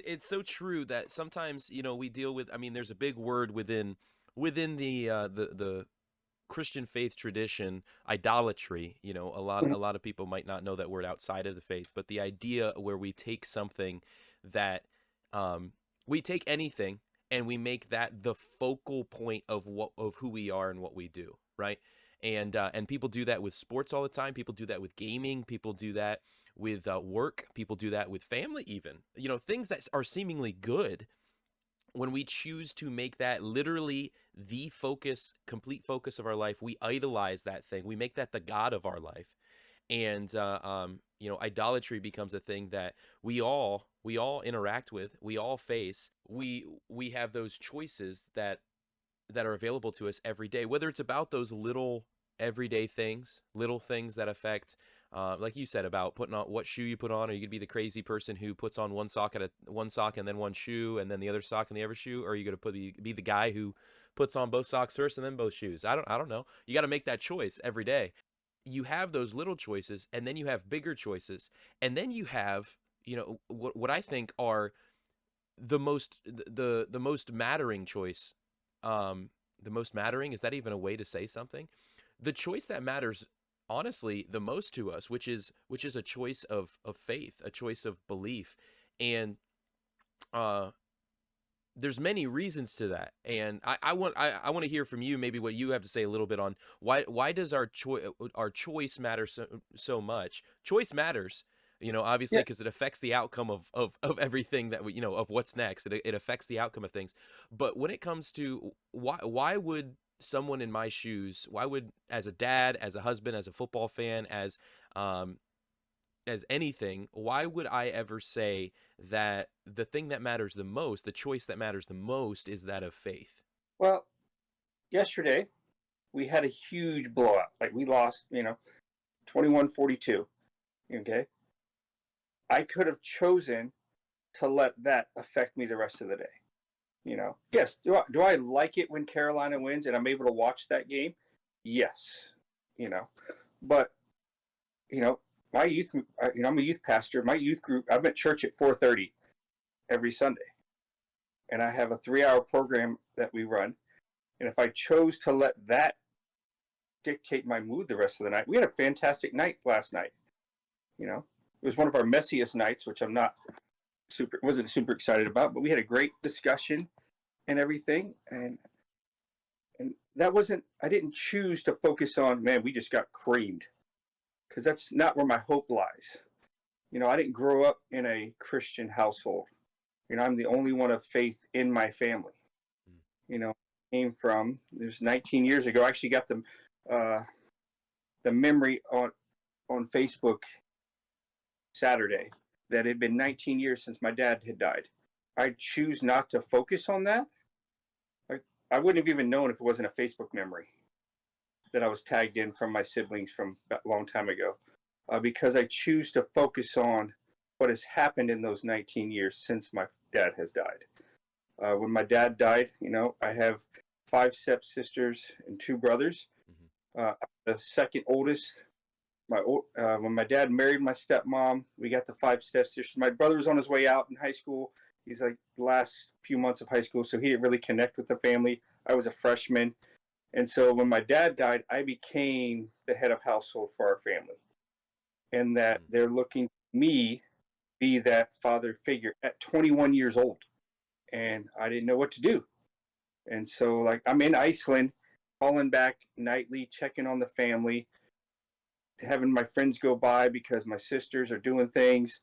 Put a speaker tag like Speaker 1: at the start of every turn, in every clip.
Speaker 1: It's so true that sometimes, we deal with, I mean, there's a big word within the Christian faith tradition, idolatry. A lot of people might not know that word outside of the faith, but the idea where we take something that we take anything and we make that the focal point of who we are and what we do, right? And people do that with sports all the time. People do that with gaming. People do that with work. People do that with family, even. Things that are seemingly good, when we choose to make that literally the focus, complete focus of our life, we idolize that thing. We make that the god of our life. And idolatry becomes a thing that we all interact with, we all face. We have those choices that are available to us every day, whether it's about those little everyday things, little things that affect, like you said, about putting on what shoe you put on. Are you gonna be the crazy person who puts on one sock and then one shoe and then the other sock and the other shoe? Or are you gonna be the guy who puts on both socks first and then both shoes? I don't know. You got to make that choice every day. You have those little choices, and then you have bigger choices, and then you have, what I think are the most mattering choice. The most mattering, is that even a way to say something? The choice that matters, honestly, the most to us, which is a choice of faith, a choice of belief. And uh there's many reasons to that, and I want to hear from you, maybe what you have to say a little bit on why does our choice matter so much. Choice matters, obviously,
Speaker 2: Yeah.
Speaker 1: because it affects the outcome of everything that we, of what's next. It affects the outcome of things. But when it comes to why would someone in my shoes, why would, as a dad, as a husband, as a football fan, um as anything, why would I ever say that the thing that matters the most, the choice that matters the most, is that of faith?
Speaker 2: Well, yesterday we had a huge blowout. Like we lost, 21-42. Okay. I could have chosen to let that affect me the rest of the day. Yes. Do I like it when Carolina wins and I'm able to watch that game? Yes. You know, but you know, my youth, I'm a youth pastor. My youth group, I'm at church at 4:30 every Sunday, and I have a 3-hour program that we run. And if I chose to let that dictate my mood the rest of the night, we had a fantastic night last night. It was one of our messiest nights, which I'm not wasn't super excited about, but we had a great discussion and everything. And that wasn't, I didn't choose to focus on, man, we just got creamed, because that's not where my hope lies. I didn't grow up in a Christian household. I'm the only one of faith in my family. You know, came from, there's 19 years ago. I actually got the memory on Facebook Saturday that it had been 19 years since my dad had died. I choose not to focus on that. Like, I wouldn't have even known if it wasn't a Facebook memory that I was tagged in from my siblings from a long time ago, because I choose to focus on what has happened in those 19 years since my dad has died. When my dad died, I have 5 stepsisters and 2 brothers.
Speaker 1: Mm-hmm.
Speaker 2: The second oldest. When my dad married my stepmom, we got the 5 stepsisters. My brother was on his way out in high school. He's like the last few months of high school, so he didn't really connect with the family. I was a freshman, and so when my dad died, I became the head of household for our family, and that they're looking to me be that father figure at 21 years old, and I didn't know what to do. And so, like, I'm in Iceland, calling back nightly, checking on the family, having my friends go by because my sisters are doing things,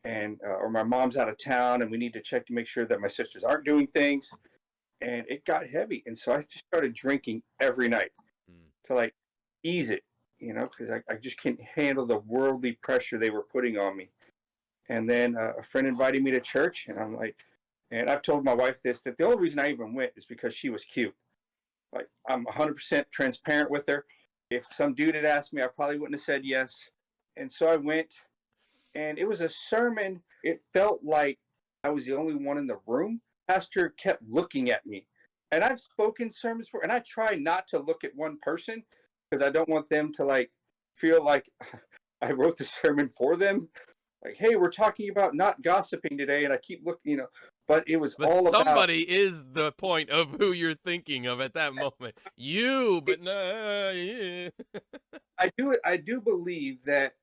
Speaker 2: and or my mom's out of town, and we need to check to make sure that my sisters aren't doing things. And it got heavy, and so I just started drinking every night
Speaker 1: Mm.
Speaker 2: to like ease it, because I just can't handle the worldly pressure they were putting on me. And then a friend invited me to church, and I'm like, and I've told my wife this, that the only reason I even went is because she was cute. Like, I'm 100% transparent with her. If some dude had asked me, I probably wouldn't have said yes. And so I went, and it was a sermon. It felt like I was the only one in the room. Pastor kept looking at me. And I've spoken sermons for, and I try not to look at one person because I don't want them to like feel like I wrote the sermon for them. like, hey, we're talking about not gossiping today, and I keep looking, but it was
Speaker 1: But
Speaker 2: all about.
Speaker 1: somebody is the point of who you're thinking of at that moment. You, but no. Yeah.
Speaker 2: I do believe that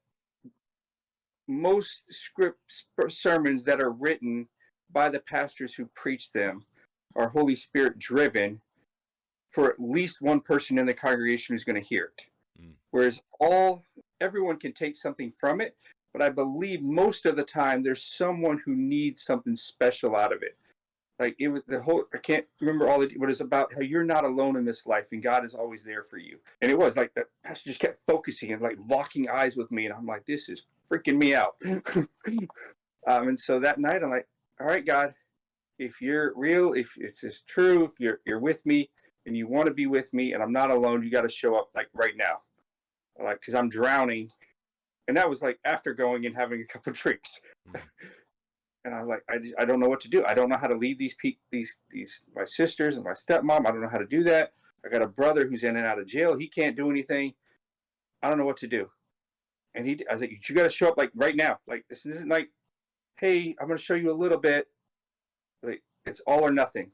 Speaker 2: most script sermons that are written by the pastors who preach them are Holy Spirit driven for at least one person in the congregation who's going to hear it.
Speaker 1: Mm.
Speaker 2: Whereas everyone can take something from it, but I believe most of the time there's someone who needs something special out of it. Like it was the whole, I can't remember all the, what it's about, how you're not alone in this life and God is always there for you. And it was like the pastor just kept focusing and like locking eyes with me. And I'm like, this is freaking me out. And so that night I'm like, all right, God, if you're real, if it's just true, if you're with me and you want to be with me and I'm not alone, you got to show up like right now. Like, cause I'm drowning. And that was like after going and having a couple of drinks.
Speaker 1: Mm.
Speaker 2: And I was like, I don't know what to do. I don't know how to lead these my sisters and my stepmom. I don't know how to do that. I got a brother who's in and out of jail. He can't do anything. I don't know what to do. And I was like, you got to show up like right now. Like this isn't like, hey, I'm going to show you a little bit. Like it's all or nothing.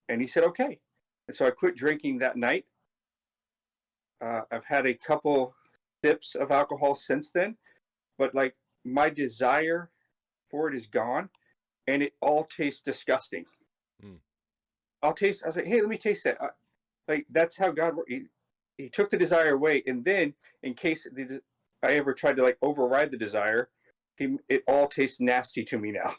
Speaker 2: And he said, okay. And so I quit drinking that night. I've had a couple sips of alcohol since then, but like my desire for it is gone, and it all tastes disgusting.
Speaker 1: Mm.
Speaker 2: I was like, hey, let me taste that. Like that's how God worked. He took the desire away, and then in case I ever tried to like override the desire, it all tastes nasty to me now.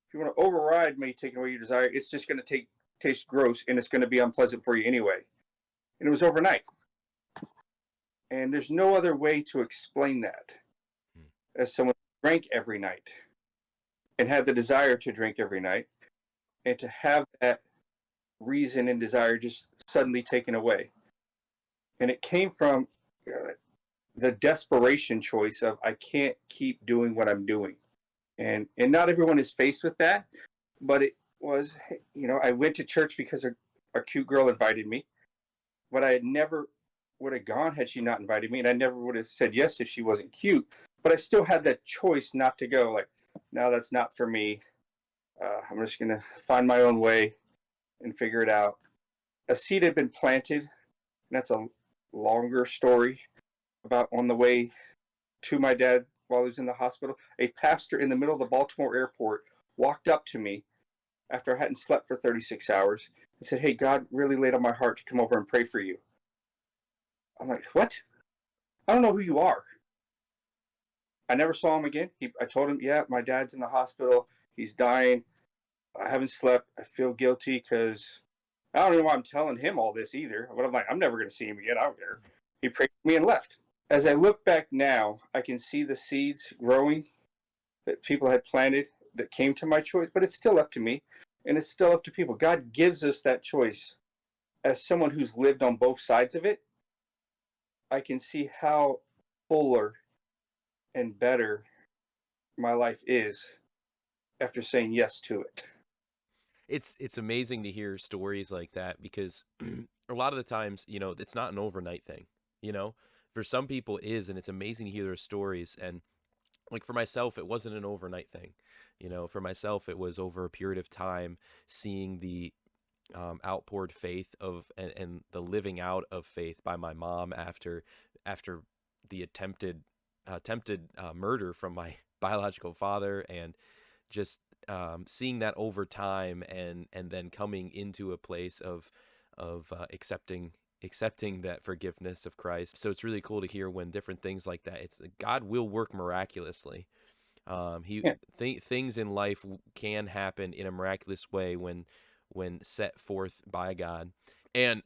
Speaker 2: If you want to override me taking away your desire, it's just going to taste gross, and it's going to be unpleasant for you anyway. And it was overnight, and there's no other way to explain that
Speaker 1: Mm.
Speaker 2: as someone who drank every night and had the desire to drink every night, and to have that reason and desire just suddenly taken away. And it came from the desperation choice of I can't keep doing what I'm doing. And not everyone is faced with that, but it was, I went to church because a cute girl invited me, but I had never would have gone had she not invited me, and I never would have said yes if she wasn't cute. But I still had that choice not to go. Like, no, that's not for me. I'm just gonna find my own way and figure it out. A seed had been planted, and that's a longer story about on the way to my dad while he was in the hospital. A pastor in the middle of the Baltimore airport walked up to me after I hadn't slept for 36 hours and said, hey, God really laid on my heart to come over and pray for you. I'm like, what? I don't know who you are. I never saw him again. I told him, yeah, my dad's in the hospital. He's dying. I haven't slept. I feel guilty because I don't know why I'm telling him all this either. But I'm like, I'm never going to see him again. I don't care. He prayed for me and left. As I look back now, I can see the seeds growing that people had planted that came to my choice, but it's still up to me and it's still up to people. God gives us that choice. As someone who's lived on both sides of it, I can see how fuller and better my life is after saying yes to it.
Speaker 1: It's amazing to hear stories like that because a lot of the times, it's not an overnight thing, you know? For some people it is, and it's amazing to hear their stories. And like for myself, it wasn't an overnight thing. For myself, it was over a period of time seeing the outpoured faith and the living out of faith by my mom after the attempted murder from my biological father, and just seeing that over time, and then coming into a place of accepting that forgiveness of Christ. So it's really cool to hear when different things like that. It's God will work miraculously. He
Speaker 2: Yeah.
Speaker 1: things in life can happen in a miraculous way when set forth by God. And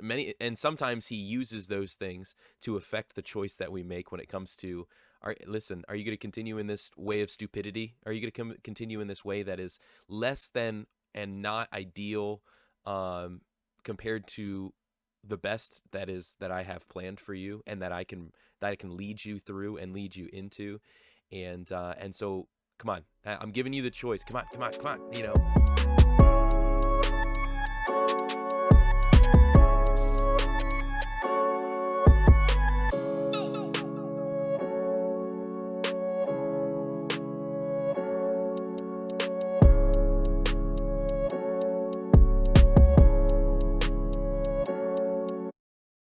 Speaker 1: sometimes he uses those things to affect the choice that we make when it comes to are you going to continue in this way of stupidity? Are you going to continue in this way that is less than and not ideal, compared to the best that I have planned for you, and that I can lead you through and lead you into? And so come on, I'm giving you the choice. Come on, come on, come on,